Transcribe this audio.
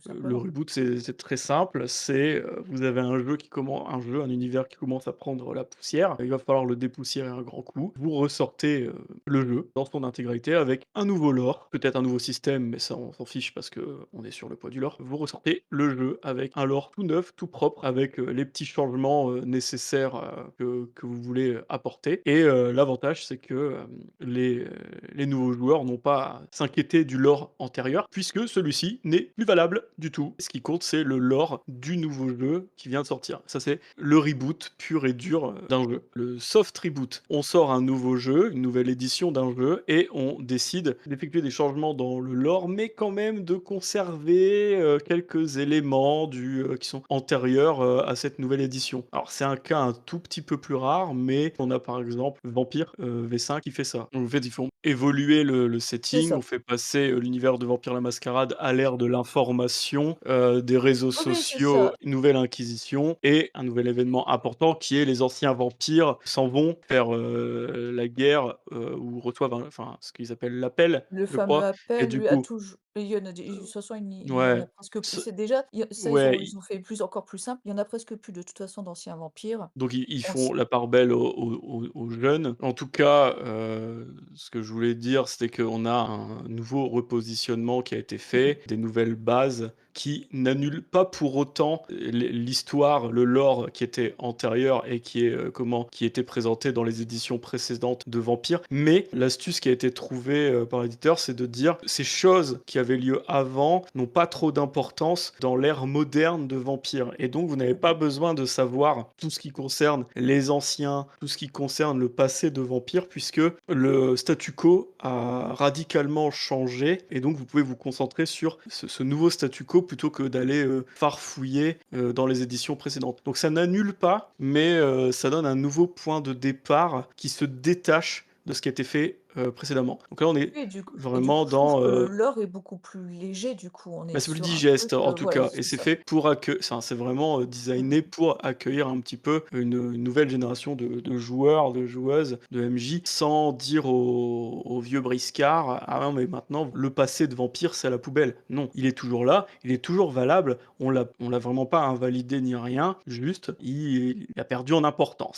tout Le simplement. reboot, c'est très simple, vous avez un univers qui commence à prendre la poussière, il va falloir le dépoussiérer un grand coup. Vous ressortez, le jeu dans son intégralité avec un nouveau lore, peut-être un nouveau système, mais ça on s'en fiche parce que on est sur le poids du lore. Vous ressortez le jeu avec un lore tout neuf, tout propre, avec, les petits changements, nécessaires, que vous voulez, apporter et l'avantage c'est que, les nouveaux joueurs n'ont pas à s'inquiéter du lore antérieur, puisque celui-ci n'est plus valable du tout. Ce qui compte, c'est le lore du nouveau jeu qui vient de sortir. Ça, c'est le reboot pur et dur d'un jeu. Le soft reboot, on sort un nouveau jeu, une nouvelle édition d'un jeu, et on décide d'effectuer des changements dans le lore, mais quand même de conserver quelques éléments qui sont antérieurs à cette nouvelle édition. Alors, c'est un cas un tout petit peu plus rare, mais on a par exemple Vampire V5 qui fait ça. En fait, ils font évoluer le C'est setting, ça. on fait passer, l'univers de Vampire la Mascarade à l'ère de l'information, des réseaux Oui, oui, c'est sociaux, ça. une nouvelle inquisition et un nouvel événement important qui est les anciens vampires s'en vont faire, la guerre, ou reçoivent ce qu'ils appellent l'appel, Le je fameux crois et appel, du lui, a coup toujours il y en a des de toute façon, il y en a ouais, presque plus. ce C'est déjà il y a ça, ouais, ils ont fait plus encore plus simple. Il y en a presque plus de toute façon d'anciens vampires. donc ils On font s la part belle aux jeunes. En tout cas, ce que je voulais dire, c'était qu'on a un nouveau repositionnement qui a été mmh fait, des nouvelles bases qui n'annulent pas pour autant l'histoire, le lore qui était antérieur et qui était présenté dans les éditions précédentes de Vampire. Mais l'astuce qui a été trouvée, par l'éditeur, c'est de dire: «Ces choses qui avaient lieu avant n'ont pas trop d'importance dans l'ère moderne de Vampire» et donc vous n'avez pas mh. besoin de savoir tout ce qui concerne les anciens, tout ce qui concerne le passé de Vampire puisque le statu quo a radicalement changé et donc vous pouvez vous concentrer sur ce nouveau statu quo plutôt que d'aller, farfouiller, dans les éditions précédentes. Donc ça n'annule pas, mais ça donne un nouveau point de départ qui se détache de ce qui a été fait, précédemment. Donc là, on est Oui, et du vraiment coup, je trouve dans, que le lore est beaucoup plus léger, du coup. On est bah, c'est plus sur un truc, digeste en tout voilà, cas et c'est c'est ça. fait pour accueillir. C'est vraiment, Mmh designé mh. pour accueillir un petit peu une nouvelle génération de joueurs, de joueuses, de MJ, sans dire aux vieux briscards: «Ah non, mais maintenant le passé de Vampire, c'est à la poubelle». Non, il est toujours là, il est toujours valable, on l'a vraiment pas invalidé ni rien, juste il a perdu en importance.